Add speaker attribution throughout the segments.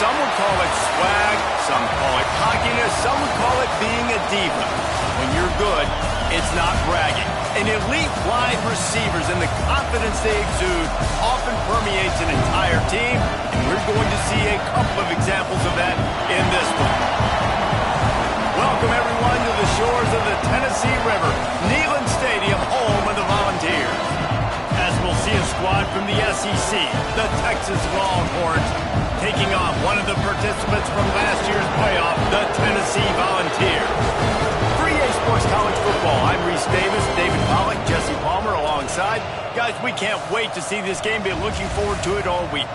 Speaker 1: Some would call it swag, some call it cockiness, some would call it being a diva. When you're good, it's not bragging. An elite wide receivers and the confidence they exude often permeates an entire team, and we're going to see a couple of examples of that in this one. Welcome, everyone, to the shores of the Tennessee River, Neyland Stadium, home of the Volunteers. As we'll see a squad from the SEC, the Texas Longhorns, taking on one of the participants from last year's playoff, the Tennessee Volunteers. For EA Sports College Football, I'm Reese Davis, David Pollack, Jesse Palmer alongside. Guys, we can't wait to see this game. Been looking forward to it all week.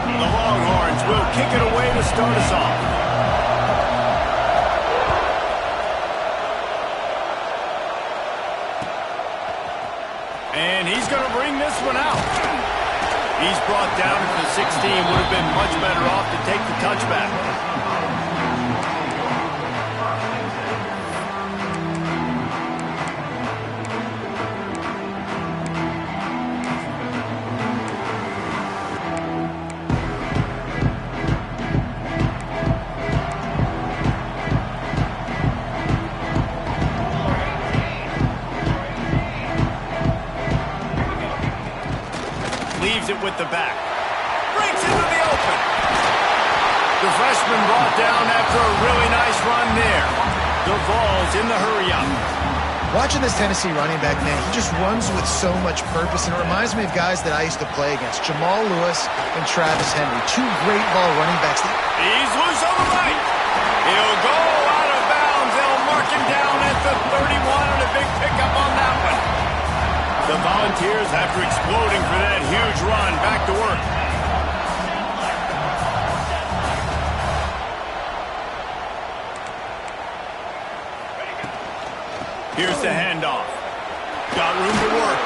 Speaker 1: The Longhorns will kick it away to start us off. And he's going to bring this one out. He's brought down at the 16. Would have been much better off to take the touchback. Leaves it with the back. Breaks into the open. The freshman brought down after a really nice run there. The Vols in the hurry-up.
Speaker 2: Watching this Tennessee running back, man, he just runs with so much purpose, and it reminds me of guys that I used to play against, Jamal Lewis and Travis Henry, two great ball running backs.
Speaker 1: He's loose on the right. He'll go out of bounds. They'll mark him down at the 31 and a big pickup on that one. The Volunteers, after exploding for that huge run, back to work. Here's the handoff. Got room to work.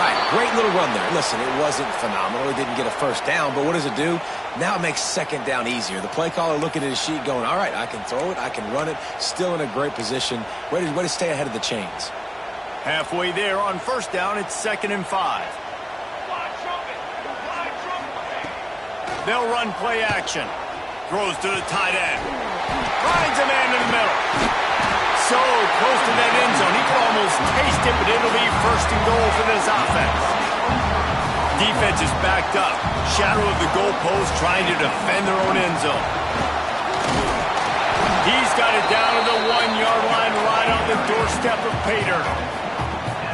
Speaker 3: Right, great little run there. Listen, it wasn't phenomenal. He didn't get a first down, but what does it do? Now it makes second down easier. The play caller looking at his sheet going, all right, I can throw it, I can run it, still in a great position, ready to stay ahead of the chains.
Speaker 1: Halfway there on first down, it's 2nd and 5. They'll run play action. Throws to the tight end. Finds a man in the middle. So close to that end zone. He could almost taste it, but it'll be 1st and goal for this offense. Defense is backed up. Shadow of the goalpost trying to defend their own end zone. He's got it down to the 1-yard line right on the doorstep of Pater.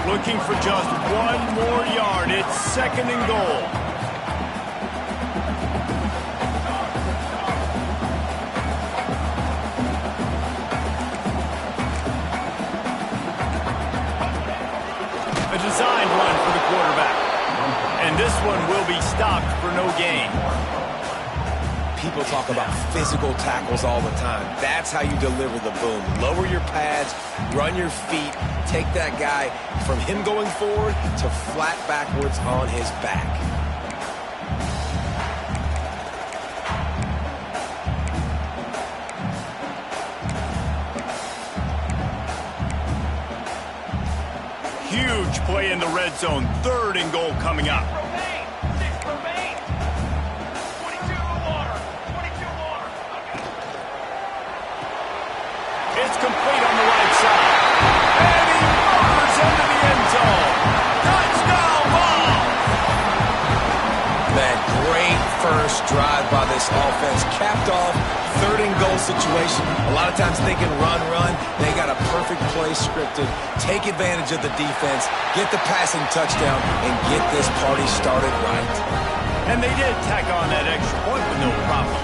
Speaker 1: Looking for just one more yard. It's 2nd and goal. A designed run for the quarterback. And this one will be stopped for no gain.
Speaker 3: People talk about physical tackles all the time. That's how you deliver the boom. Lower your pads, run your feet, take that guy from him going forward to flat backwards on his back.
Speaker 1: Huge play in the red zone. 3rd and goal coming up. It's complete on the right side. And he murders into the end zone. Touchdown ball!
Speaker 3: Man, great first drive by this offense. Capped off, 3rd and goal situation. A lot of times thinking run. They got a perfect play scripted. Take advantage of the defense, get the passing touchdown, and get this party started right.
Speaker 1: And they did tack on that extra point with no problem.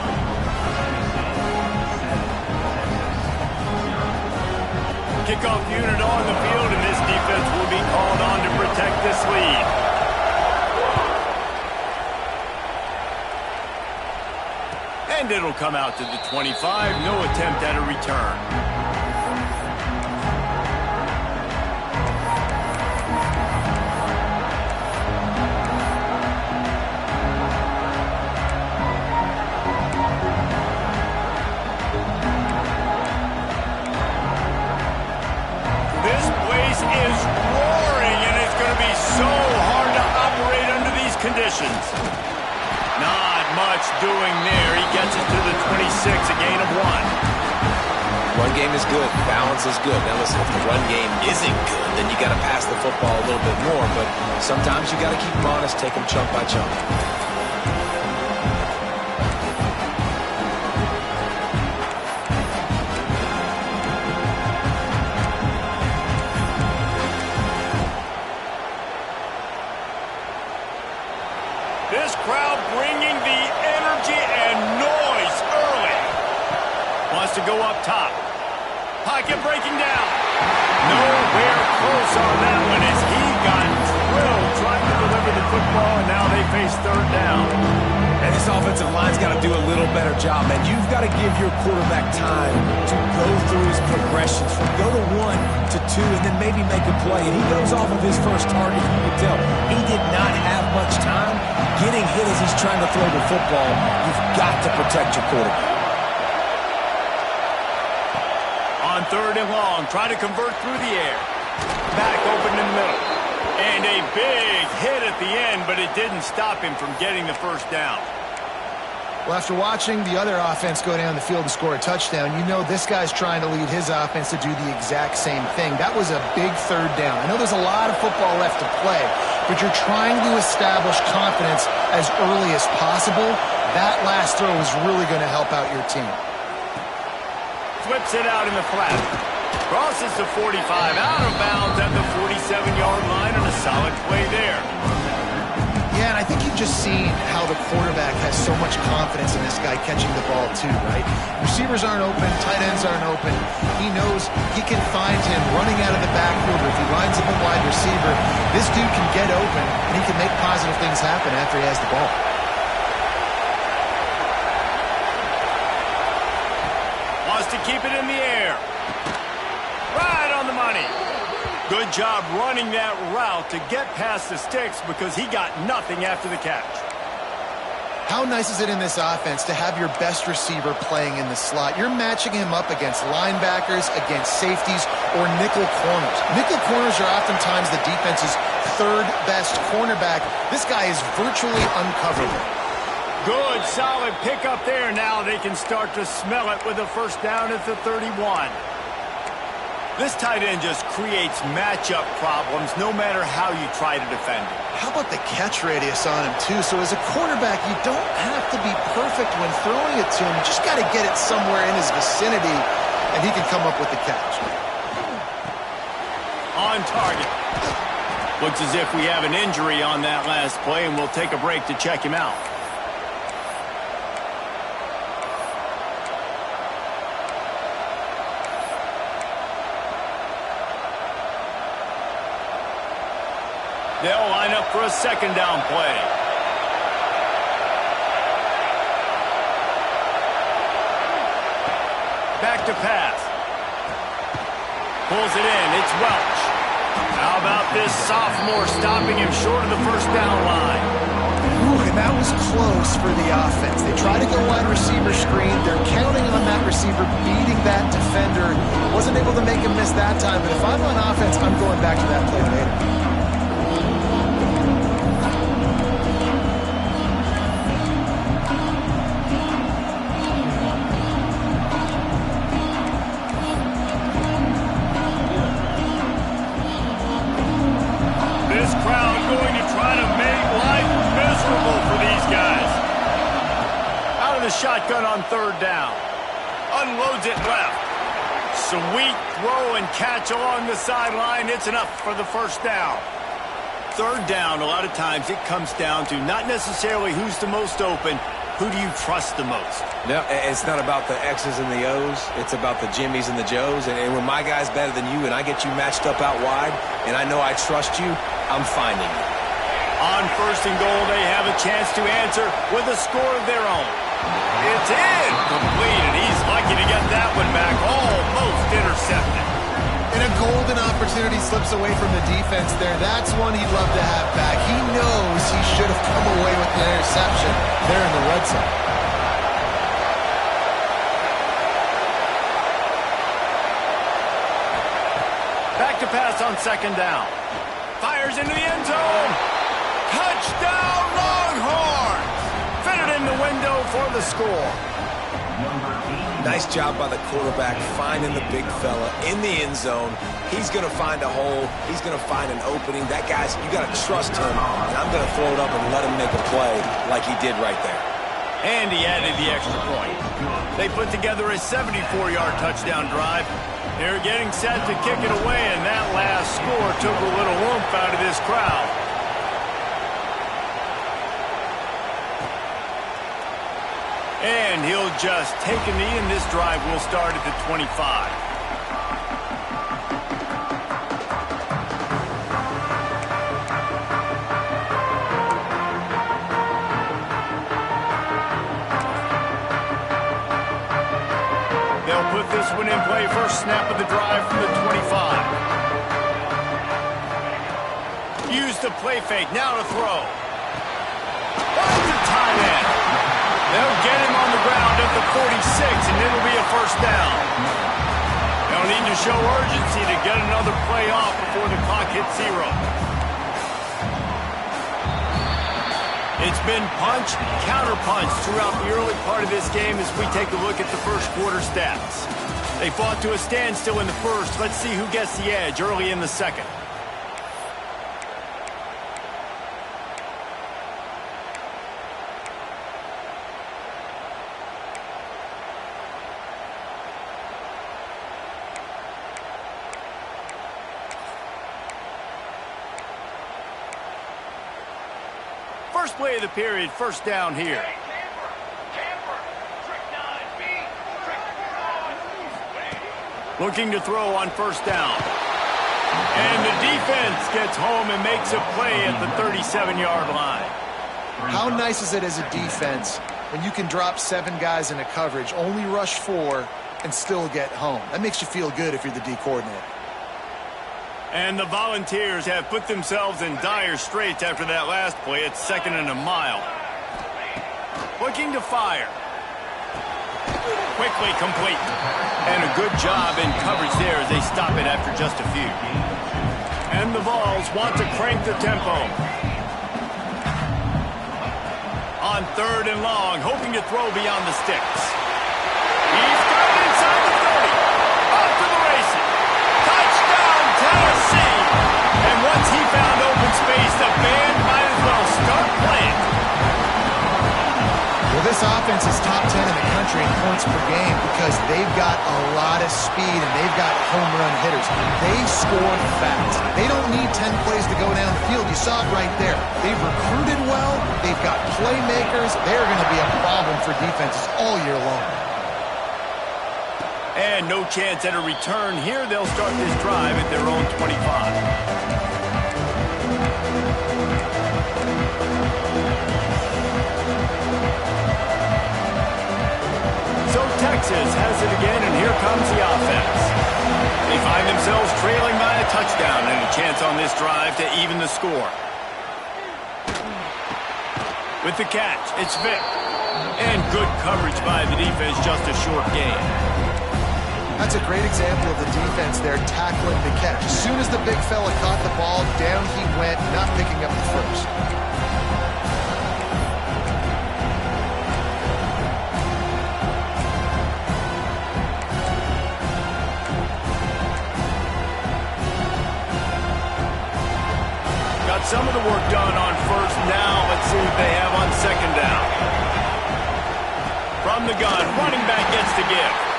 Speaker 1: Kickoff unit on the field, and this defense will be called on to protect this lead. And it'll come out to the 25. No attempt at a return. Parsons. Not much doing there. He gets it to the 26, a gain of 1.
Speaker 3: Run game is good. Balance is good. Now listen, if the run game isn't good, then you got to pass the football a little bit more. But sometimes you got to keep them honest, take them chunk by chunk.
Speaker 1: This crowd bringing the energy and noise early. Wants to go up top. Pocket breaking down. Nowhere close on that one as he got drilled trying to deliver the football, and now they face third down.
Speaker 3: And this offensive line's got to do a little better job, man. You've got to give your quarterback time to go through his progressions from go to 1 to 2 and then maybe make a play. And he goes off of his first target. You can tell he did not have much time getting hit as he's trying to throw the football. You've got to protect your quarterback.
Speaker 1: On third and long, try to convert through the air. Back open in the middle. And a big hit at the end, but it didn't stop him from getting the first down.
Speaker 2: Well, after watching the other offense go down the field and score a touchdown, you know this guy's trying to lead his offense to do the exact same thing. That was a big third down. I know there's a lot of football left to play, but you're trying to establish confidence as early as possible. That last throw is really going to help out your team.
Speaker 1: Flips it out in the flat. Crosses the 45, out of bounds at the 47-yard line, and a solid play there.
Speaker 2: Yeah, and I think you've just seen how the quarterback has so much confidence in this guy catching the ball too, right? Receivers aren't open, tight ends aren't open. He knows he can find him running out of the backfield, or if he lines up a wide receiver, this dude can get open, and he can make positive things happen after he has the ball.
Speaker 1: Wants to keep it in the air. Right on the money. Good job running that route to get past the sticks because he got nothing after the catch.
Speaker 2: How nice is it in this offense to have your best receiver playing in the slot? You're matching him up against linebackers, against safeties, or nickel corners. Nickel corners are oftentimes the defense's third best cornerback. This guy is virtually uncoverable.
Speaker 1: Good, solid pickup there. Now they can start to smell it with a first down at the 31. This tight end just creates matchup problems no matter how you try to defend it.
Speaker 2: How about the catch radius on him, too? So as a quarterback, you don't have to be perfect when throwing it to him. You just got to get it somewhere in his vicinity, and he can come up with the catch.
Speaker 1: On target. Looks as if we have an injury on that last play, and we'll take a break to check him out. They'll line up for a second down play. Back to pass. Pulls it in. It's Welch. How about this sophomore stopping him short of the first down line?
Speaker 2: Ooh, and that was close for the offense. They try to go wide receiver screen. They're counting on that receiver beating that defender. Wasn't able to make him miss that time, but if I'm on offense, I'm going back to that play later.
Speaker 1: Shotgun on third down. Unloads it left. Sweet throw and catch along the sideline. It's enough for the first down. Third down, a lot of times it comes down to not necessarily who's the most open, who do you trust the most?
Speaker 3: No, it's not about the X's and the O's. It's about the Jimmys and the Joes. And when my guy's better than you and I get you matched up out wide and I know I trust you, I'm finding you.
Speaker 1: On first and goal, they have a chance to answer with a score of their own. It's incomplete, and he's lucky to get that one back, almost intercepted.
Speaker 2: And a golden opportunity slips away from the defense there. That's one he'd love to have back. He knows he should have come away with the interception there in the red zone.
Speaker 1: Back to pass on second down. Fires into the end zone. Touchdown, Longhorns! it in the window for the score.
Speaker 3: Nice job by the quarterback finding the big fella in the end zone. He's going to find a hole. He's going to find an opening. That guy's, you got to trust him, and I'm going to throw it up and let him make a play like he did right there.
Speaker 1: And he added the extra point. They put together a 74-yard touchdown drive. They're getting set to kick it away, and that last score took a little oomph out of this crowd. And he'll just take a knee, and this drive will start at the 25. They'll put this one in play. First snap of the drive from the 25. Use the play fake. Now to throw. Finds the tight end. They'll get him on the ground at the 46, and it'll be a first down. They'll need to show urgency to get another play off before the clock hits 0. It's been punch, counter-punch throughout the early part of this game as we take a look at the first quarter stats. They fought to a standstill in the first. Let's see who gets the edge early in the second. First play of the period, first down here. Looking to throw on first down. And the defense gets home and makes a play at the 37-yard line.
Speaker 2: How nice is it as a defense when you can drop 7 guys into coverage, only rush 4, and still get home? That makes you feel good if you're the D coordinator.
Speaker 1: And the Volunteers have put themselves in dire straits after that last play. It's 2nd and a mile. Looking to fire. Quickly complete. And a good job in coverage there as they stop it after just a few. And the Vols want to crank the tempo. On 3rd and long, hoping to throw beyond the sticks. He's got it inside the 30. Off to the races. Touchdown, Tennessee! And once he found open space, the band might as well start playing.
Speaker 2: Well, this offense is top 10 in the country in points per game because they've got a lot of speed and they've got home run hitters. They score fast. They don't need 10 plays to go down the field. You saw it right there. They've recruited well. They've got playmakers. They're going to be a problem for defenses all year long.
Speaker 1: And no chance at a return here. They'll start this drive at their own 25. So Texas has it again, and here comes the offense. They find themselves trailing by a touchdown and a chance on this drive to even the score. With the catch, it's Vick. And good coverage by the defense, just a short gain.
Speaker 2: That's a great example of the defense there tackling the catch. As soon as the big fella caught the ball, down he went, not picking up the first.
Speaker 1: Got some of the work done on first. Now let's see what they have on second down. From the gun, running back gets the give.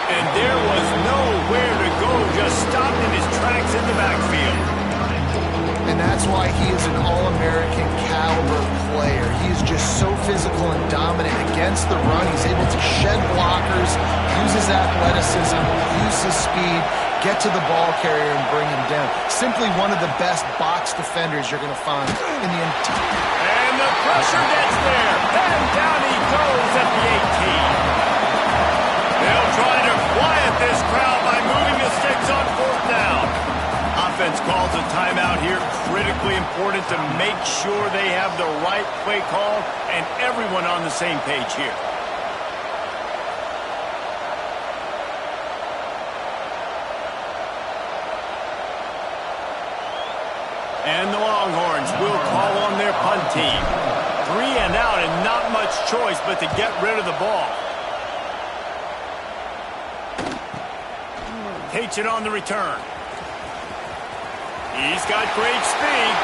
Speaker 1: And there was nowhere to go, just stopped in his tracks in the backfield.
Speaker 2: And that's why he is an All-American caliber player. He is just so physical and dominant against the run. He's able to shed blockers, use his athleticism, use his speed, get to the ball carrier and bring him down. Simply one of the best box defenders you're going to find in the entire.
Speaker 1: And the pressure gets there. And down he goes at the 18. They'll try to quiet this crowd by moving the sticks on 4th down. Offense calls a timeout here. Critically important to make sure they have the right play call and everyone on the same page here. And the Longhorns will call on their punt team. 3 and out and not much choice but to get rid of the ball. Takes it on the return. He's got great speed.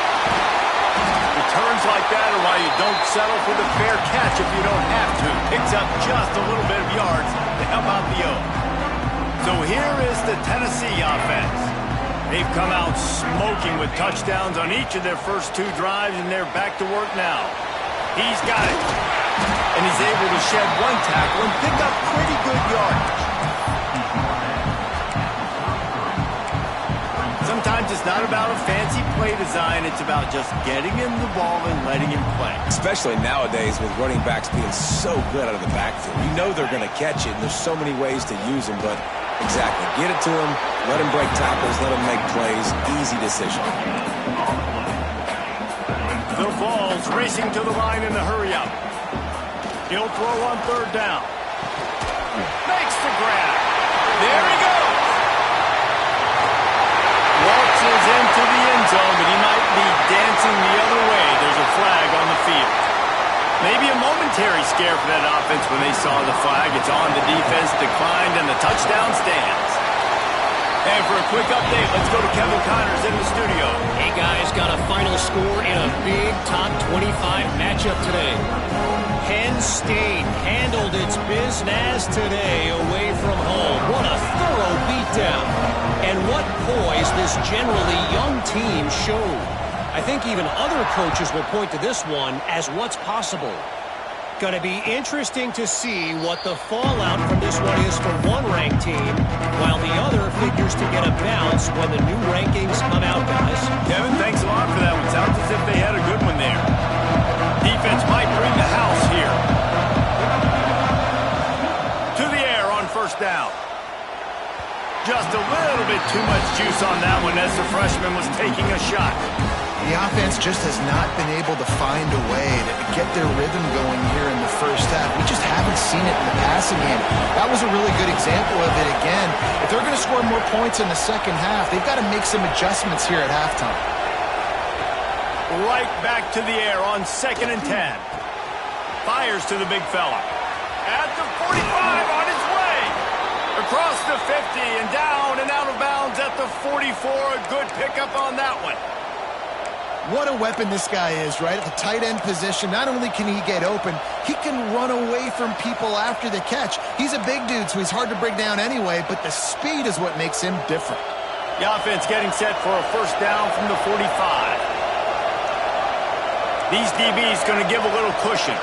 Speaker 1: Returns like that are why you don't settle for the fair catch if you don't have to. Picks up just a little bit of yards to help out the O. So here is the Tennessee offense. They've come out smoking with touchdowns on each of their first 2 drives, and they're back to work now. He's got it. And he's able to shed 1 tackle and pick up pretty good yardage. Sometimes it's not about a fancy play design. It's about just getting him the ball and letting him play.
Speaker 3: Especially nowadays with running backs being so good out of the backfield. You know they're going to catch it, and there's so many ways to use them, but exactly. Get it to him, let him break tackles, let him make plays. Easy decision.
Speaker 1: The ball's racing to the line in the hurry-up. He'll throw on 3rd down. Makes the grab. There he goes. Waltzes into the end zone, but he might be dancing the other way. There's a flag on the field. Maybe a momentary scare for that offense when they saw the flag. It's on, the defense declined, and the touchdown stands. And for a quick update, let's go to Kevin Connors in the studio.
Speaker 4: Hey, guys, got a final score in a big top 25 matchup today. Penn State handled its business today away from home. What a thorough beatdown. And what poise this generally young team showed. I think even other coaches will point to this one as what's possible. Going to be interesting to see what the fallout from this one is for one ranked team, while the other figures to get a bounce when the new rankings come out, guys.
Speaker 1: Kevin, thanks a lot for that one. Sounds as if they had a good one there. Defense might bring the house here. To the air on 1st down. Just a little bit too much juice on that one as the freshman was taking a shot.
Speaker 2: The offense just has not been able to find a way to get their rhythm going here in the first half. We just haven't seen it in the passing game. That was a really good example of it again. If they're going to score more points in the second half, they've got to make some adjustments here at halftime.
Speaker 1: Right back to the air on 2nd and 10. Fires to the big fella. At the 45 on his way. Across the 50 and down and out of bounds at the 44. A good pickup on that one.
Speaker 2: What a weapon this guy is, right? At the tight end position, not only can he get open, he can run away from people after the catch. He's a big dude, so he's hard to bring down anyway, but the speed is what makes him different.
Speaker 1: The offense getting set for a 1st down from the 45. These DBs going to give a little cushion.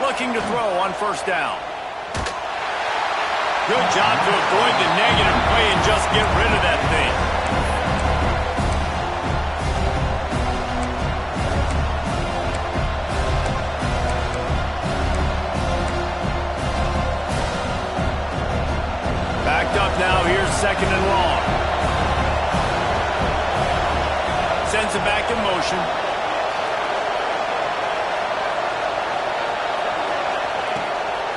Speaker 1: Looking to throw on 1st down. Good job to avoid the negative play and just get rid of that thing. Backed up now. Here's 2nd and long. Sends it back in motion.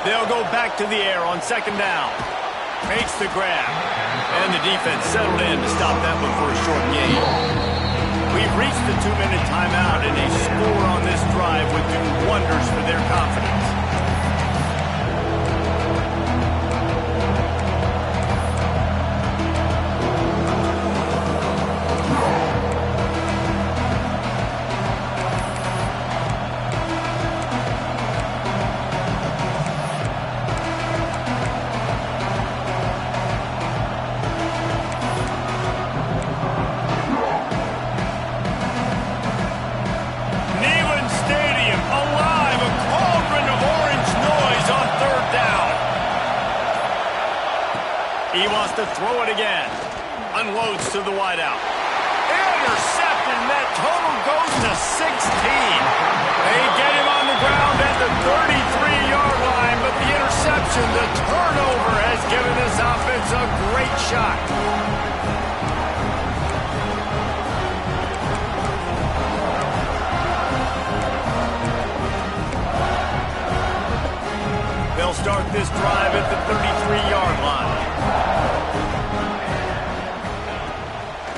Speaker 1: They'll go back to the air on 2nd down. Makes the grab. And the defense settled in to stop that one for a short gain. We've reached the 2-minute timeout, and a score on this drive would do wonders for their confidence. To throw it again. Unloads to the wideout. Intercepted, and that total goes to 16. They get him on the ground at the 33-yard line, but the interception, the turnover, has given this offense a great shot. They'll start this drive at the 33-yard line.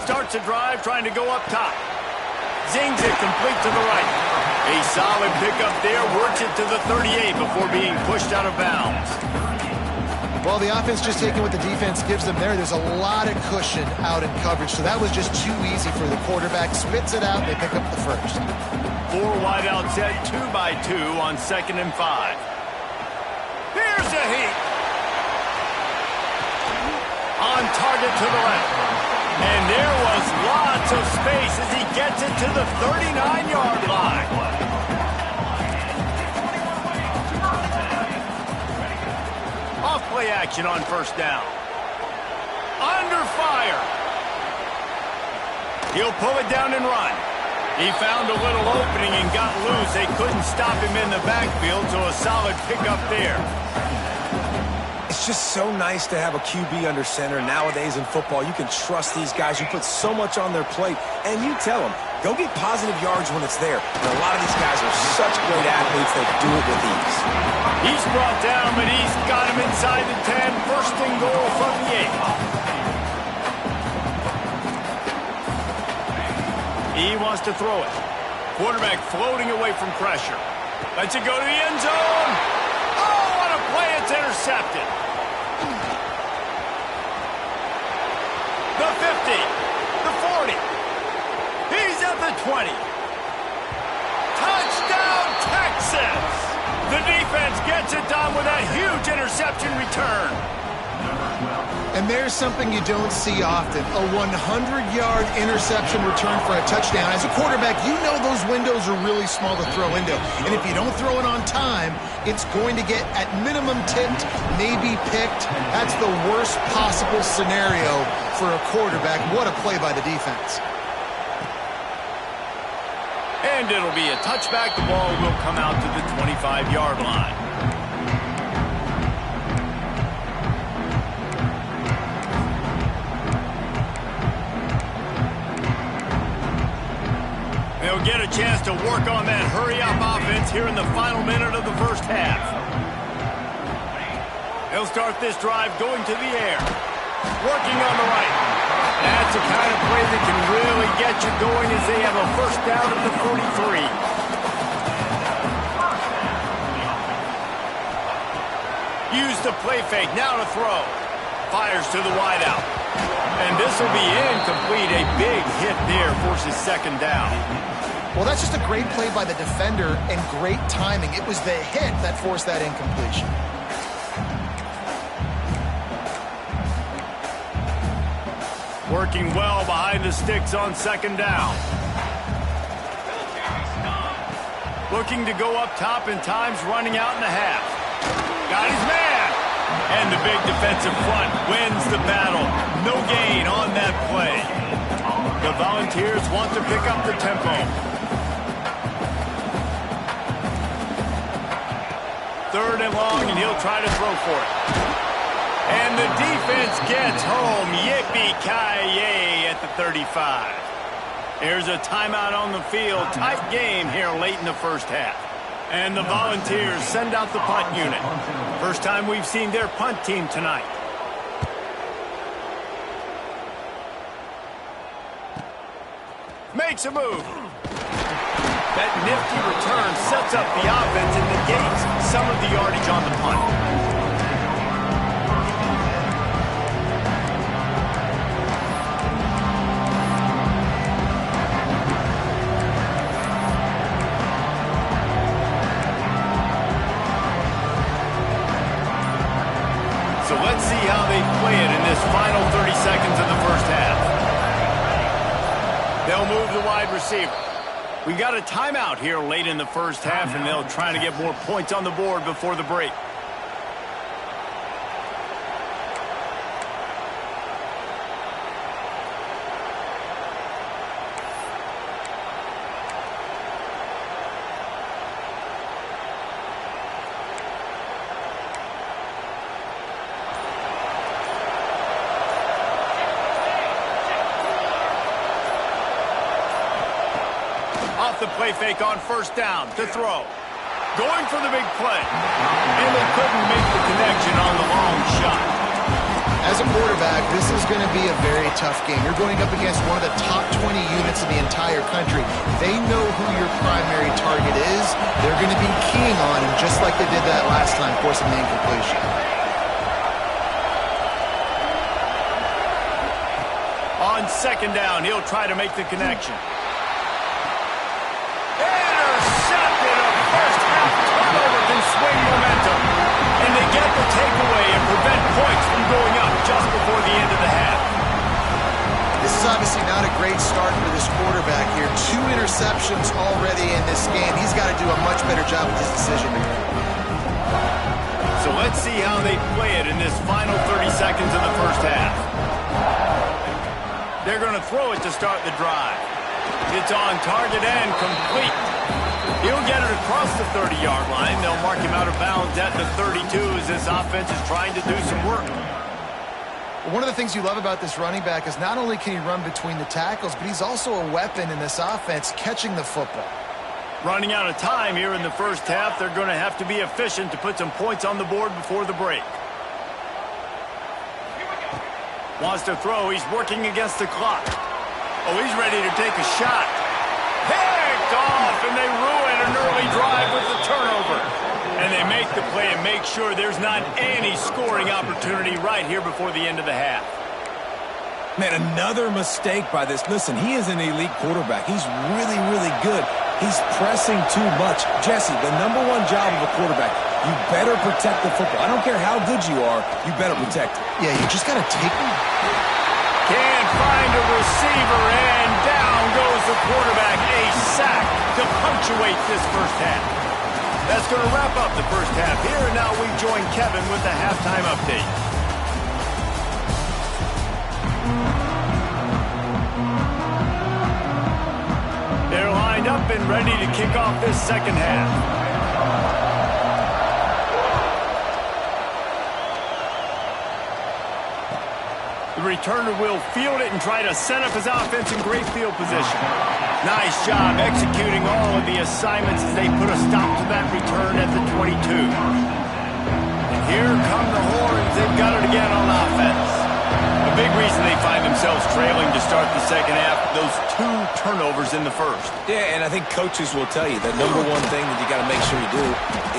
Speaker 1: Starts a drive trying to go up top. Zings it complete to the right. A solid pickup there, works it to the 38 before being pushed out of bounds.
Speaker 2: Well, the offense just taking what the defense gives them there. There's a lot of cushion out in coverage, so that was just too easy for the quarterback. Spits it out, they pick up the first.
Speaker 1: 4 wide out set, 2 by 2 on 2nd and 5. Here's a heat. On target to the left. And there was lots of space as he gets it to the 39-yard line. Off-play action on 1st down. Under fire. He'll pull it down and run. He found a little opening and got loose. They couldn't stop him in the backfield, so a solid pickup there.
Speaker 3: It's just so nice to have a QB under center nowadays in football. You can trust these guys. You put so much on their plate, and you tell them, go get positive yards when it's there. And a lot of these guys are such great athletes, they do it with ease.
Speaker 1: He's brought down, but he's got him inside the 10. 1st and goal from the 8. He wants to throw it. Quarterback floating away from pressure. Lets it go to the end zone. Oh, what a play. It's intercepted. The 50. The 40. He's at the 20. Touchdown, Texas! The defense gets it done with a huge interception return.
Speaker 2: And there's something you don't see often, a 100-yard interception return for a touchdown. As a quarterback, you know those windows are really small to throw into. And if you don't throw it on time, it's going to get at minimum tipped, maybe picked. That's the worst possible scenario for a quarterback. What a play by the defense.
Speaker 1: And it'll be a touchback. The ball will come out to the 25-yard line. They'll get a chance to work on that hurry-up offense here in the final minute of the 1st half. They'll start this drive going to the air. Working on the right. That's the kind of play that can really get you going as they have a 1st down at the 43. Use the play fake, now to throw. Fires to the wideout. And this will be incomplete. A big hit there forces 2nd down.
Speaker 2: Well, that's just a great play by the defender and great timing. It was the hit that forced that incompletion.
Speaker 1: Working well behind the sticks on 2nd down. Looking to go up top and time's running out in the half. Got his man. And the big defensive front wins the battle. No gain on that play. The Volunteers want to pick up the tempo. 3rd and long, and he'll try to throw for it. And the defense gets home. Yippee-ki-yay at the 35. There's a timeout on the field. Tight game here late in the 1st half. And the Volunteers send out the punt unit. First time we've seen their punt team tonight. Makes a move. That nifty return sets up the offense and negates some of the yardage on the punt. So let's see how they play it in this final 30 seconds of the 1st half. They'll move the wide receiver. We got a timeout here late in the 1st half, and they'll try to get more points on the board before the break. Off the play fake on 1st down to throw. Going for the big play. And they couldn't make the connection on the long shot.
Speaker 2: As a quarterback, this is going to be a very tough game. You're going up against one of the top 20 units in the entire country. They know who your primary target is. They're going to be keying on him just like they did that last time, forcing the incompletion.
Speaker 1: On second down, he'll try to make the connection. Intercepted! A first-half turnover can swing momentum. And they get the takeaway and prevent points from going up just before the end of the half.
Speaker 2: This is obviously not a great start for this quarterback here. 2 interceptions already in this game. He's got to do a much better job with his decision-making.
Speaker 1: So let's see how they play it in this final 30 seconds of the first half. They're going to throw it to start the drive. It's on target and complete. He'll get it across the 30-yard line. They'll mark him out of bounds at the 32 as this offense is trying to do some work.
Speaker 2: One of the things you love about this running back is not only can he run between the tackles, but he's also a weapon in this offense catching the football.
Speaker 1: Running out of time here in the first half, they're going to have to be efficient to put some points on the board before the break. Wants to throw. He's working against the clock. Oh, he's ready to take a shot. Picked off, and they ruin an early drive with the turnover. And they make the play and make sure there's not any scoring opportunity right here before the end of the half.
Speaker 3: Man, another mistake by this. Listen, he is an elite quarterback. He's really, really good. He's pressing too much. Jesse, the number one job of a quarterback, you better protect the football. I don't care how good you are, you better protect it.
Speaker 2: Yeah, you just got to take him.
Speaker 1: Can't find a receiver, and down goes the quarterback. A sack to punctuate this first half. That's going to wrap up the first half here, and now we join Kevin with the halftime update. They're lined up and ready to kick off this second half. The returner will field it and try to set up his offense in great field position. Nice job executing all of the assignments as they put a stop to that return at the 22. And here come the horns. They've got it again on offense. A big reason they find themselves trailing to start the second half, those 2 turnovers in the first.
Speaker 3: Yeah, and I think coaches will tell you that number one thing that you got to make sure you do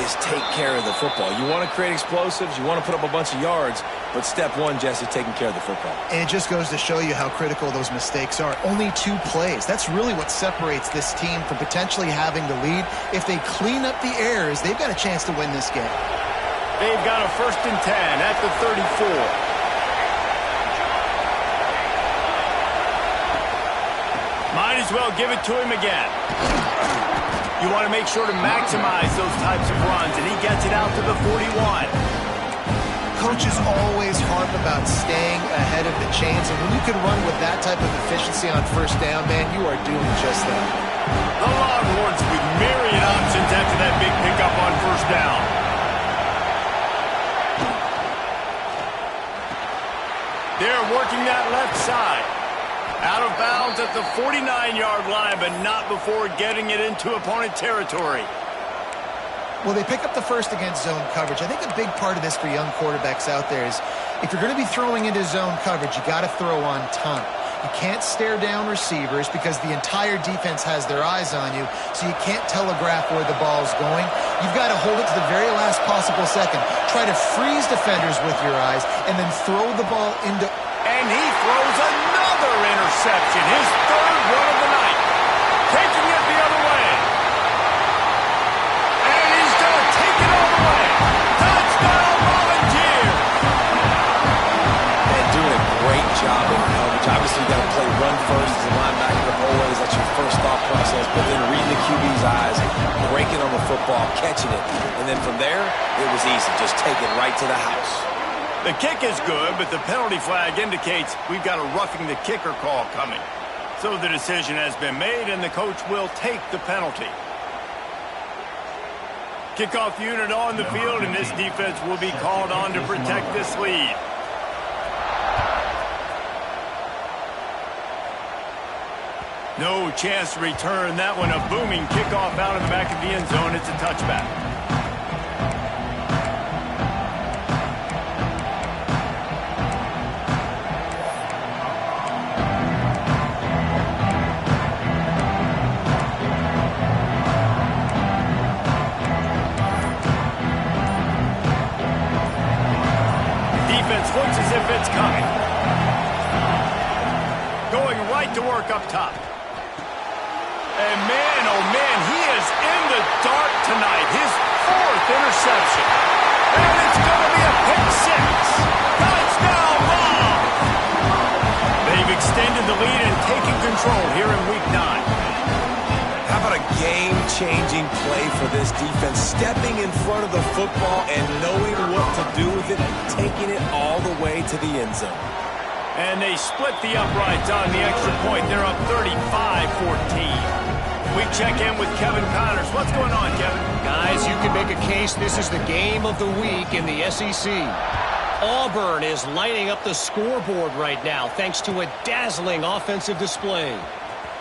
Speaker 3: is take care of the football. You want to create explosives, you want to put up a bunch of yards, but step one, Jesse, taking care of the football.
Speaker 2: And it just goes to show you how critical those mistakes are. Only 2 plays. That's really what separates this team from potentially having the lead. If they clean up the errors, they've got a chance to win this game.
Speaker 1: They've got a 1st and 10 at the 34. Might as well give it to him again. You want to make sure to maximize those types of runs, and he gets it out to the 41.
Speaker 2: Coaches always harp about staying ahead of the chains, and when you can run with that type of efficiency on first down, man, you are doing just that.
Speaker 1: The Longhorns with myriad options after that big pickup on first down. They're working that left side. Out of bounds at the 49-yard line, but not before getting it into opponent territory.
Speaker 2: Well, they pick up the first against zone coverage. I think a big part of this for young quarterbacks out there is if you're going to be throwing into zone coverage, you got to throw on time. You can't stare down receivers because the entire defense has their eyes on you, so you can't telegraph where the ball's going. You've got to hold it to the very last possible second. Try to freeze defenders with your eyes and then throw the ball into...
Speaker 1: And he throws another interception, his 3rd one of the night. Taking it the other way. And he's going to take it all the way. Touchdown, Volunteers!
Speaker 3: And doing a great job in coverage. Obviously, you got to play run first as a linebacker always. That's your first thought process. But then reading the QB's eyes, breaking on the football, catching it. And then from there, it was easy. Just take it right to the house.
Speaker 1: The kick is good, but the penalty flag indicates we've got a roughing the kicker call coming. So the decision has been made, and the coach will take the penalty. Kickoff unit on the field, and this defense will be called on to protect this lead. No chance to return that one. A booming kickoff out of the back of the end zone. It's a touchback. defense looks as if it's coming. Going right to work up top. And man, oh man, he is in the dark tonight. His 4th interception. And it's going to be a pick 6. Touchdown ball. They've extended the lead and taken control here in Week 9.
Speaker 3: How about a game-changing play for this defense? Stepping in front of the football and knowing what to do with it, taking it all the way to the end zone.
Speaker 1: And they split the uprights on the extra point. They're up 35-14. We check in with Kevin Connors. What's going on, Kevin?
Speaker 4: Guys, you can make a case this is the game of the week in the SEC. Auburn is lighting up the scoreboard right now thanks to a dazzling offensive display.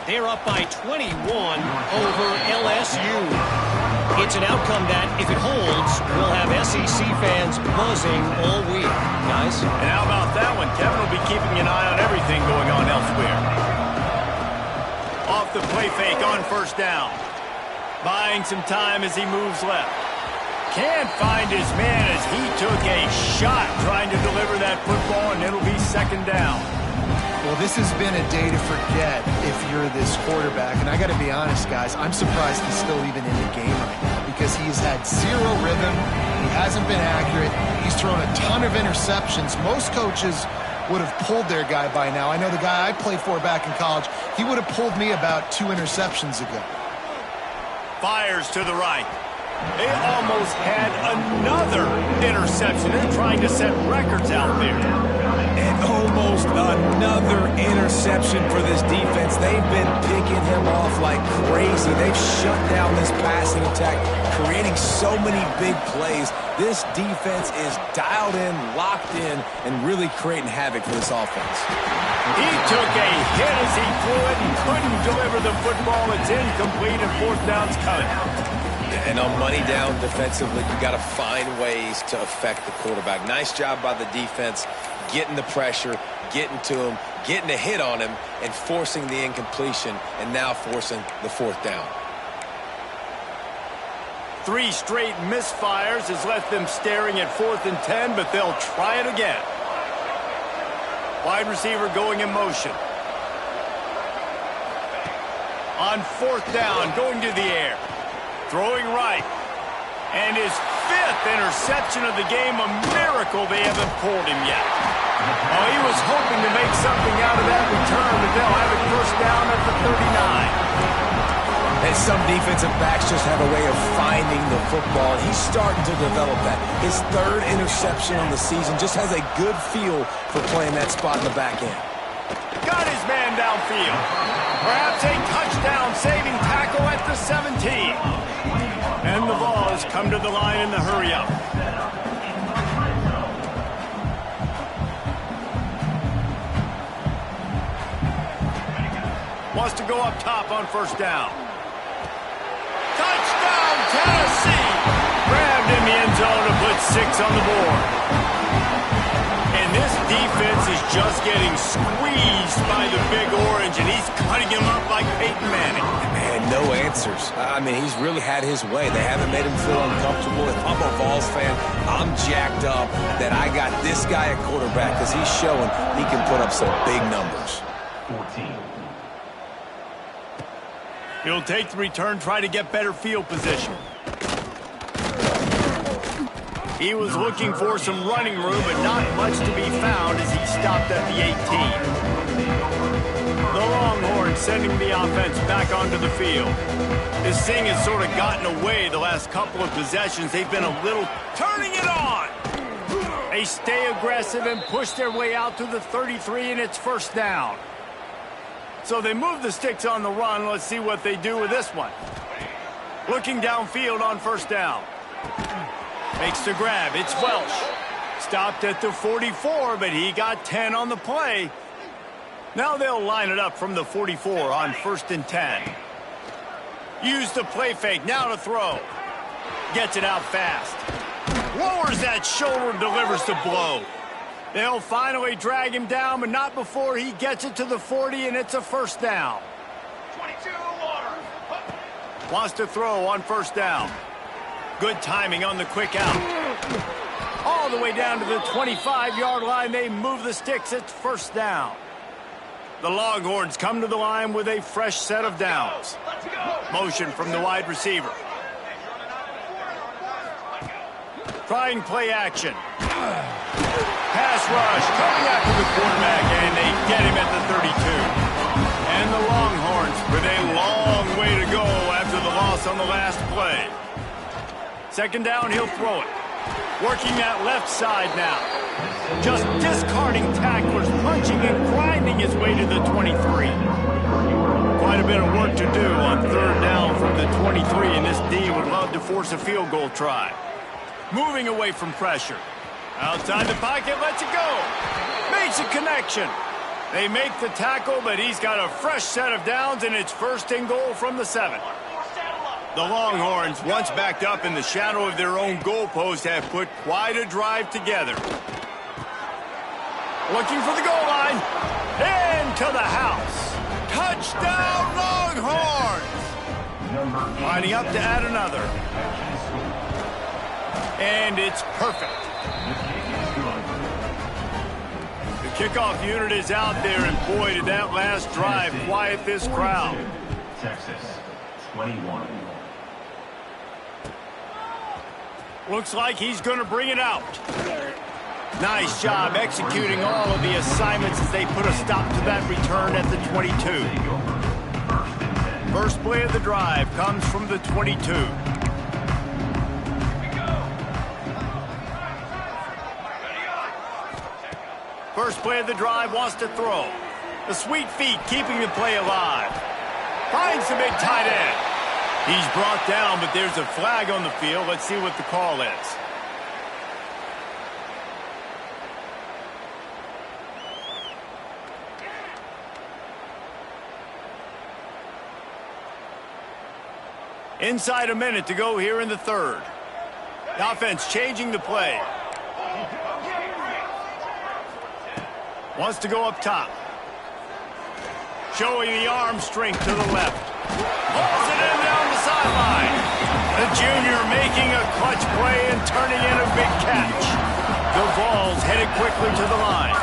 Speaker 4: They're up by 21 over LSU. It's an outcome that, if it holds, will have SEC fans buzzing all week. Guys?
Speaker 1: And how about that one? Kevin will be keeping an eye on everything going on elsewhere. Off the play fake on first down. Buying some time as he moves left. Can't find his man as he took a shot trying to deliver that football, and it'll be 2nd down.
Speaker 2: Well, this has been a day to forget if you're this quarterback. And I got to be honest, guys, I'm surprised he's still even in the game right now because he's had 0 rhythm. He hasn't been accurate. He's thrown a ton of interceptions. Most coaches would have pulled their guy by now. I know the guy I played for back in college, he would have pulled me about 2 interceptions ago.
Speaker 1: Fires to the right. They almost had another interception. They're trying to set records out there.
Speaker 3: And almost another interception for this defense. They've been picking him off like crazy. They've shut down this passing attack, creating so many big plays. This defense is dialed in, locked in, and really creating havoc for this offense.
Speaker 1: He took a hit as he threw it and couldn't deliver the football. It's incomplete and 4th down's coming.
Speaker 3: And on money down defensively, you got to find ways to affect the quarterback. Nice job by the defense, getting the pressure, getting to him, getting a hit on him, and forcing the incompletion, and now forcing the 4th down.
Speaker 1: 3 straight misfires has left them staring at 4th and 10, but they'll try it again. Wide receiver going in motion. On 4th down, going to the air. Throwing right. And his 5th interception of the game, a miracle they haven't pulled him yet. Oh, he was hoping to make something out of that return, but they'll have it 1st down at the 39.
Speaker 3: And some defensive backs just have a way of finding the football. He's starting to develop that. His 3rd interception on the season just has a good feel for playing that spot in the back end.
Speaker 1: Got his man downfield. Perhaps a touchdown-saving tackle at the 17. And the ball has come to the line in the hurry-up. Wants to go up top on 1st down. Touchdown, Tennessee! Grabbed in the end zone to put 6 on the board. And this defense is just getting squeezed by the Big Orange, and he's cutting him up like Peyton Manning.
Speaker 3: Man, no answers. I mean, he's really had his way. They haven't made him feel uncomfortable. If I'm a Vols fan, I'm jacked up that I got this guy at quarterback because he's showing he can put up some big numbers.
Speaker 1: 14. He'll take the return, try to get better field position. He was looking for some running room, but not much to be found as he stopped at the 18. The Longhorns sending the offense back onto the field. This thing has sort of gotten away the last couple of possessions. They've been a little turning it on. They stay aggressive and push their way out to the 33, and it's 1st down. So they move the sticks on the run. Let's see what they do with this one. Looking downfield on 1st down. Makes the grab. It's Welsh. Stopped at the 44, but he got 10 on the play. Now they'll line it up from the 44 on 1st and 10. Use the play fake. Now to throw. Gets it out fast. Lowers that shoulder and delivers the blow. They'll finally drag him down, but not before he gets it to the 40, and it's a 1st down. 22 water. Wants to throw on 1st down. Good timing on the quick out. All the way down to the 25-yard line. They move the sticks. It's first down. The Longhorns come to the line with a fresh set of downs. Motion from the wide receiver. Trying play action. Pass rush coming after the quarterback, and they get him at the 32. And the Longhorns with a long way to go after the loss on the last play. Second down, he'll throw it. Working that left side now. Just discarding tacklers, punching and grinding his way to the 23. Quite a bit of work to do on third down from the 23, and this D would love to force a field goal try. Moving away from pressure. Outside the pocket, lets it go. Makes a connection. They make the tackle, but he's got a fresh set of downs, and it's first and goal from the 7. The Longhorns, once backed up in the shadow of their own goalpost, have put quite a drive together. Looking for the goal line. Into the house. Touchdown, Longhorns! Lining up to add another. And it's perfect. The kickoff unit is out there, and boy, did that last drive quiet this crowd.
Speaker 5: Texas, 21.
Speaker 1: Looks like he's going to bring it out. Nice job executing all of the assignments as they put a stop to that return at the 22. First play of the drive comes from the 22. First play of the drive wants to throw. The sweet feet keeping the play alive. Finds the big tight end. He's brought down, but there's a flag on the field. Let's see what the call is. Inside a minute to go here in the third. The offense changing the play. Wants to go up top. Showing the arm strength to the left. Pulls it in down the sideline. The junior making a clutch play and turning in a big catch. The Vols headed quickly to the line.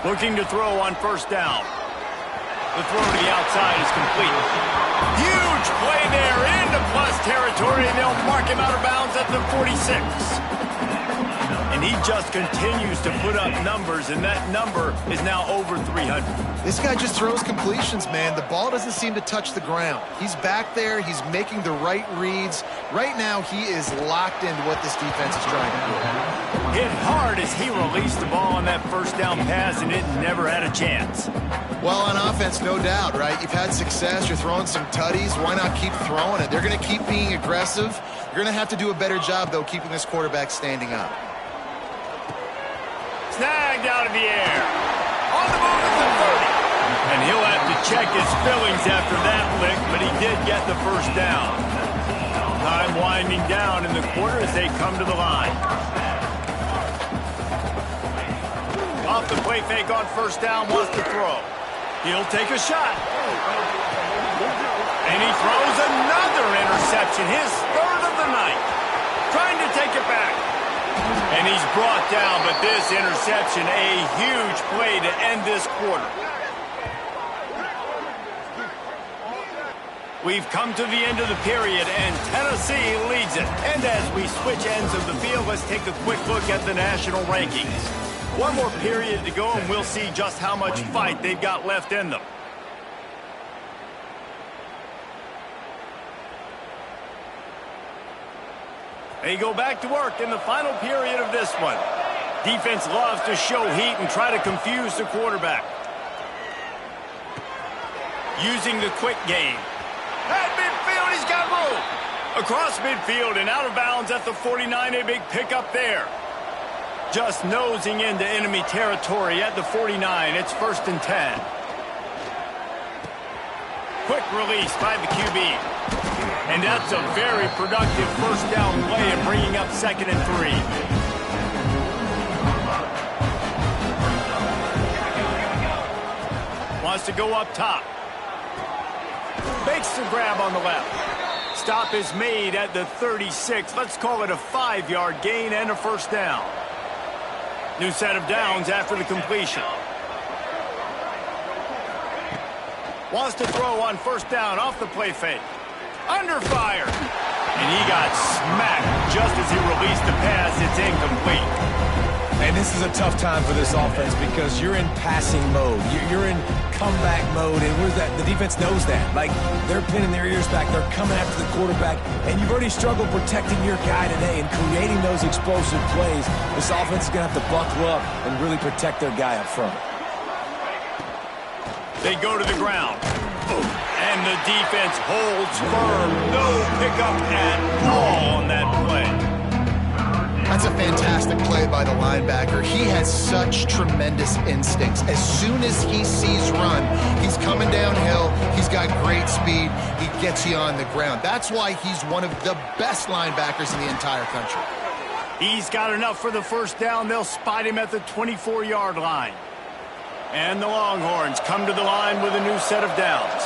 Speaker 1: Looking to throw on first down. The throw to the outside is complete. Huge play there into plus territory, and they'll mark him out of bounds at the 46. And he just continues to put up numbers, and that number is now over 300.
Speaker 2: This guy just throws completions, man. The ball doesn't seem to touch the ground. He's back there. He's making the right reads. Right now, he is locked into what this defense is trying to do.
Speaker 1: Hit hard as he released the ball on that first down pass, and it never had a chance.
Speaker 2: Well, on offense, no doubt, right? You've had success. You're throwing some tutties. Why not keep throwing it? They're going to keep being aggressive. You're going to have to do a better job, though, keeping this quarterback standing up.
Speaker 1: Snagged out of the air. On the move at the 30. And he'll have to check his fillings after that lick, but he did get the first down. Time winding down in the quarter as they come to the line. Off the play fake on first down, wants to throw. He'll take a shot. And he throws another interception, his third of the night. Trying to take it back. And he's brought down, but this interception, a huge play to end this quarter. We've come to the end of the period, and Tennessee leads it. And as we switch ends of the field, let's take a quick look at the national rankings. One more period to go, and we'll see just how much fight they've got left in them. They go back to work in the final period of this one. Defense loves to show heat and try to confuse the quarterback. Using the quick game. At midfield, he's got room. Across midfield and out of bounds at the 49, a big pickup there. Just nosing into enemy territory at the 49. It's first and 10. Quick release by the QB. And that's a very productive first down play and bringing up second and 3. Wants to go up top. Makes the grab on the left. stop is made at the 36. Let's call it a 5-yard gain and a first down. New set of downs after the completion. Wants to throw on first down off the play fake. Under fire. And he got smacked just as he released the pass. It's incomplete.
Speaker 3: And this is a tough time for this offense because you're in passing mode. You're in comeback mode, and the defense knows that. Like, they're pinning their ears back. They're coming after the quarterback, and you've already struggled protecting your guy today and creating those explosive plays. This offense is going to have to buckle up and really protect their guy up front.
Speaker 1: They go to the ground. And the defense holds firm. No pickup at all on that play.
Speaker 2: That's a fantastic play by the linebacker. He has such tremendous instincts. As soon as he sees run, he's coming downhill. He's got great speed. He gets you on the ground. That's why he's one of the best linebackers in the entire country.
Speaker 1: He's got enough for the first down. They'll spot him at the 24-yard line. And the Longhorns come to the line with a new set of downs.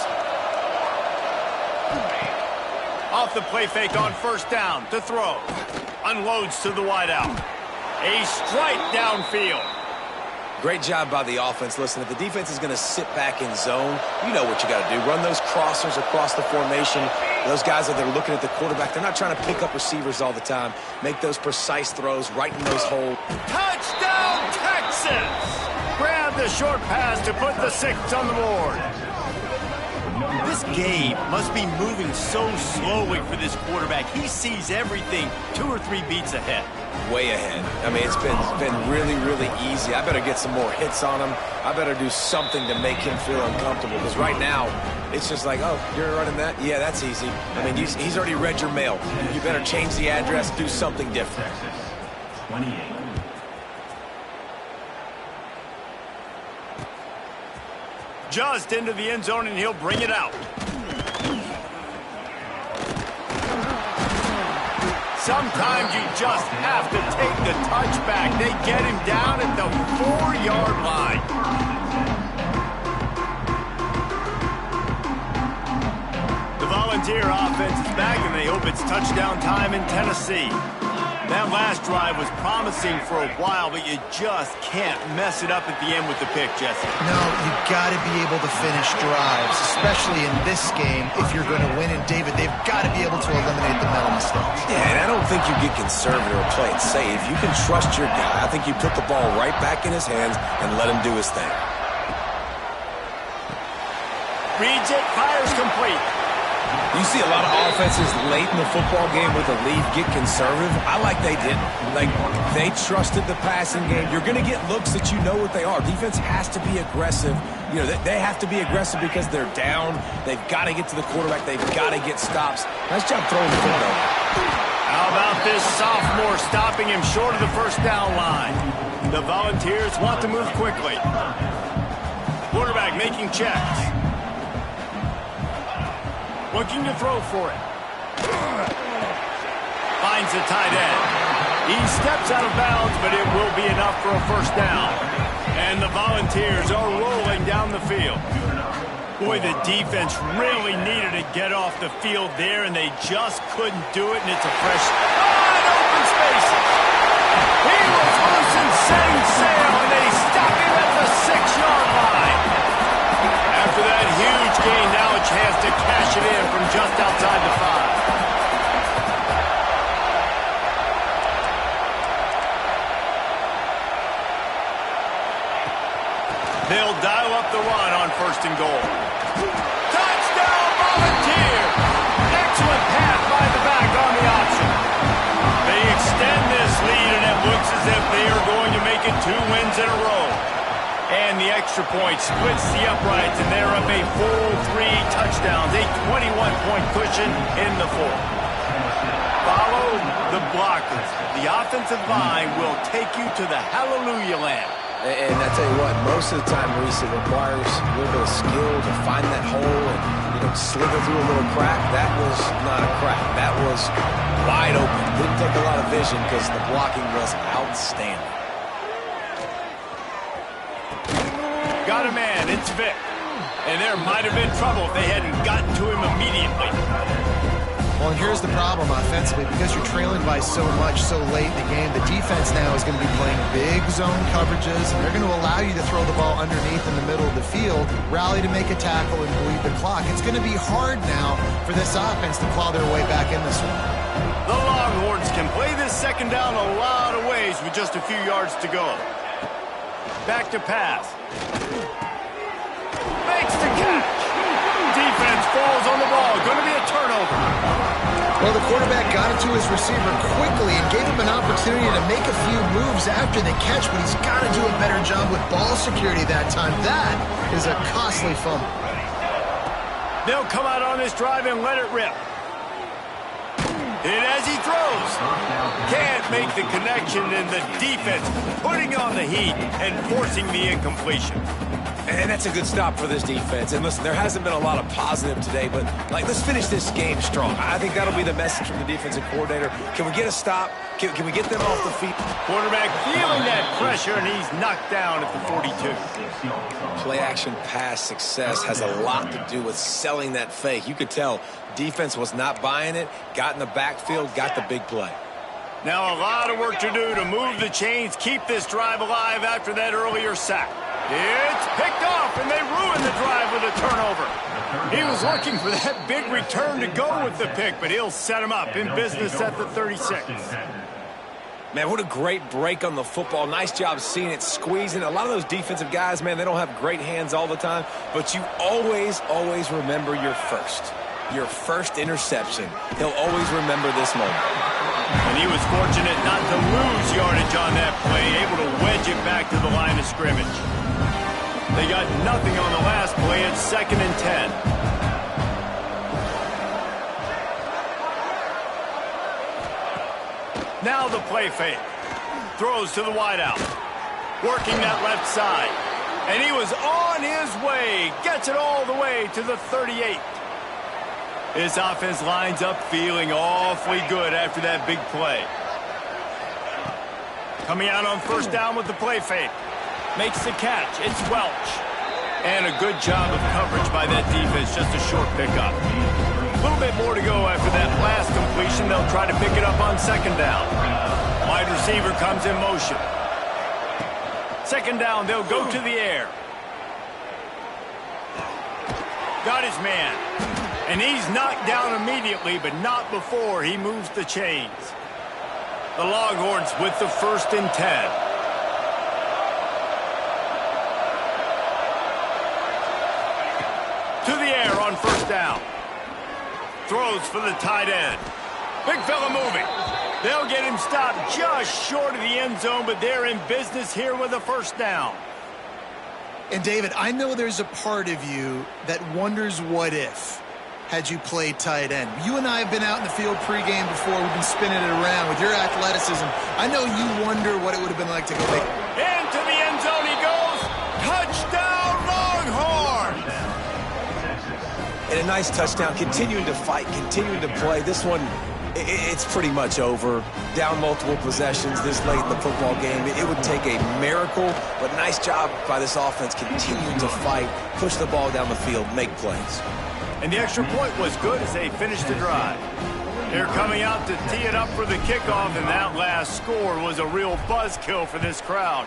Speaker 1: Off the play fake on first down to throw. Unloads to the wideout. A strike downfield.
Speaker 3: Great job by the offense. Listen, if the defense is going to sit back in zone, you know what you got to do. Run those crossers across the formation. Those guys that are looking at the quarterback, they're not trying to pick up receivers all the time. Make those precise throws right in those holes.
Speaker 1: Touchdown, Texas! Grab the short pass to put the 6 on the board. This game must be moving so slowly for this quarterback. He sees everything 2 or 3 beats ahead.
Speaker 3: Way ahead. I mean, it's been really, really easy. I better get some more hits on him. I better do something to make him feel uncomfortable. Because right now, it's just like, oh, you're running that? Yeah, that's easy. I mean, he's already read your mail. You better change the address, do something different.
Speaker 5: Texas, 28.
Speaker 1: Just into the end zone, and he'll bring it out. Sometimes you just have to take the touchback. They get him down at the 4-yard line. The Volunteer offense is back, and they hope it's touchdown time in Tennessee. That last drive was promising for a while, but you just can't mess it up at the end with the pick, Jesse.
Speaker 2: No, you've got to be able to finish drives, especially in this game. If you're going to win, and David, they've got to be able to eliminate the mental mistakes.
Speaker 3: Yeah, and I don't think you get conservative or play it safe. You can trust your guy. I think you put the ball right back in his hands and let him do his thing.
Speaker 1: Reads it, fires complete.
Speaker 3: You see a lot of offenses late in the football game with a lead get conservative. I like they didn't. Like, they trusted the passing game. You're going to get looks that you know what they are. Defense has to be aggressive. You know, they have to be aggressive because they're down. They've got to get to the quarterback. They've got to get stops. Nice job throwing the football.
Speaker 1: How about this sophomore stopping him short of the first down line? The Volunteers want to move quickly. Quarterback making checks. Looking to throw for it. Finds the tight end. He steps out of bounds, but it will be enough for a first down. And the Volunteers are rolling down the field. Boy, the defense really needed to get off the field there, and they just couldn't do it, and it's a fresh open spaces. He was loose and setting sail, and they stop him at the 6-yard line. After that huge gain, now a chance to cash it in from just outside the 5. They'll dial up the run on 1st and goal. Touchdown, Volunteer! Excellent pass by the back on the option. They extend this lead, and it looks as if they are going to make it 2 wins in a row. And the extra point splits the uprights, and they're up a full 3 touchdowns, a 21-point cushion in the 4th. Follow the blockers. The offensive line will take you to the hallelujah land.
Speaker 3: And I tell you what, most of the time, Reese, it requires a little bit of skill to find that hole and, you know, slither through a little crack. That was not a crack. That was wide open. Didn't take a lot of vision because the blocking was outstanding.
Speaker 1: Got a man, it's Vic. And there might have been trouble if they hadn't gotten to him immediately.
Speaker 2: Well, and here's the problem offensively. Because you're trailing by so much so late in the game, the defense now is going to be playing big zone coverages, and they're going to allow you to throw the ball underneath in the middle of the field, rally to make a tackle, and bleed the clock. It's going to be hard now for this offense to claw their way back in this one.
Speaker 1: The Longhorns can play this second down a lot of ways with just a few yards to go. Back to pass. Makes the catch. Defense falls on the ball. Going to be a turnover.
Speaker 2: Well, the quarterback got it to his receiver quickly and gave him an opportunity to make a few moves after the catch, but he's got to do a better job with ball security that time. That is a costly fumble.
Speaker 1: They'll come out on this drive and let it rip. And as he throws, can't make the connection, and the defense putting on the heat and forcing the incompletion.
Speaker 3: And that's a good stop for this defense. And listen, there hasn't been a lot of positive today, but let's finish this game strong. I think that'll be the message from the defensive coordinator. Can we get a stop? Can we get them off the feet?
Speaker 1: Quarterback feeling that pressure, and he's knocked down at the 42.
Speaker 3: Play action pass success has a lot to do with selling that fake. You could tell defense was not buying it, got in the backfield, got the big play.
Speaker 1: Now a lot of work to do to move the chains, keep this drive alive after that earlier sack. It's picked off, and they ruin the drive with a turnover. He was looking for that big return to go with the pick, but he'll set him up in business at the 36.
Speaker 3: Man, what a great break on the football. Nice job seeing it, squeezing. A lot of those defensive guys, man, they don't have great hands all the time, but you always remember your first interception. He'll always remember this moment.
Speaker 1: And he was fortunate not to lose yardage on that play, able to wedge it back to the line of scrimmage. They got nothing on the last play. It's 2nd and 10. Now the play fake. Throws to the wideout. Working that left side. And he was on his way. Gets it all the way to the 38. His offense lines up feeling awfully good after that big play. Coming out on first down with the play fake. Makes the catch. It's Welch. And a good job of coverage by that defense. Just a short pickup. A little bit more to go after that last completion. They'll try to pick it up on 2nd down. Wide receiver comes in motion. 2nd down, they'll go to the air. Got his man. And he's knocked down immediately, but not before he moves the chains. The Longhorns with the 1st and 10. To the air on first down. Throws for the tight end. Big fella moving. They'll get him stopped just short of the end zone, but they're in business here with a 1st down.
Speaker 2: And David, I know there's a part of you that wonders what if had you played tight end. You and I have been out in the field pregame before. We've been spinning it around with your athleticism. I know you wonder what it would have been like to go make.
Speaker 1: Into the end zone he goes. Touchdown, Longhorns!
Speaker 3: And a nice touchdown, continuing to fight, continuing to play. This one, it's pretty much over. Down multiple possessions this late in the football game. It would take a miracle, but nice job by this offense continuing to fight, push the ball down the field, make plays.
Speaker 1: And the extra point was good as they finished the drive. They're coming out to tee it up for the kickoff, and that last score was a real buzzkill for this crowd.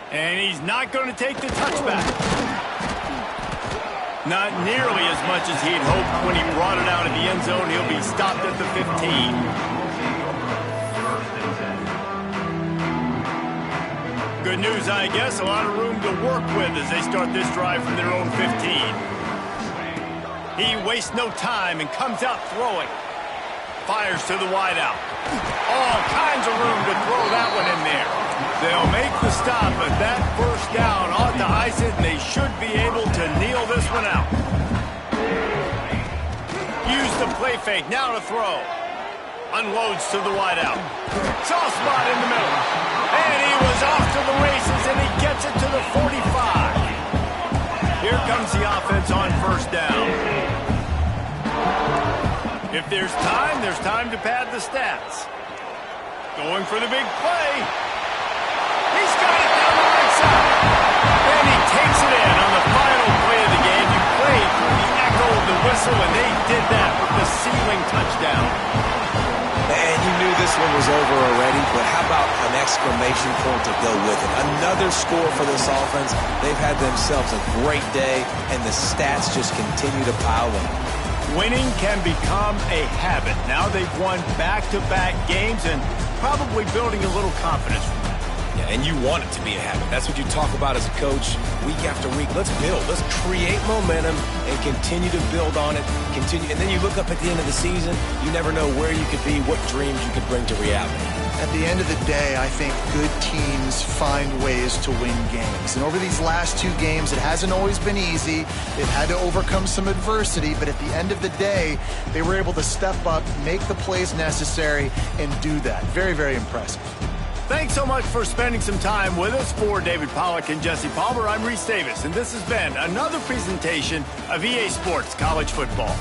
Speaker 1: And he's not going to take the touchback. Not nearly as much as he'd hoped when he brought it out of the end zone. He'll be stopped at the 15. Good news, I guess. A lot of room to work with as they start this drive from their own 15. He wastes no time and comes out throwing. Fires to the wideout. All kinds of room to throw that one in there. They'll make the stop, but that 1st down ought to ice it, and they should be able to kneel this one out. Use the play fake. Now to throw. Unloads to the wideout. Soft spot in the middle. And he was off to the races, and he gets it to the 45. Here comes the offense on 1st down. If there's time to pad the stats. Going for the big play. He's got it down the right side. And he takes it in on the final play of the game. You
Speaker 3: exclamation point to go with it. Another score for this offense. They've had themselves a great day, and the stats just continue to pile in.
Speaker 1: Winning can become a habit. Now they've won back-to-back games and probably building a little confidence from that.
Speaker 3: Yeah, and you want it to be a habit. That's what you talk about as a coach week after week. Let's build. Let's create momentum and continue to build on it. Continue, and then you look up at the end of the season, you never know where you could be, what dreams you could bring to reality.
Speaker 2: At the end of the day, I think good teams find ways to win games. And over these last 2 games, it hasn't always been easy. They've had to overcome some adversity, but at the end of the day, they were able to step up, make the plays necessary, and do that. Very, very impressive.
Speaker 1: Thanks so much for spending some time with us. For David Pollack and Jesse Palmer, I'm Reese Davis, and this has been another presentation of EA Sports College Football.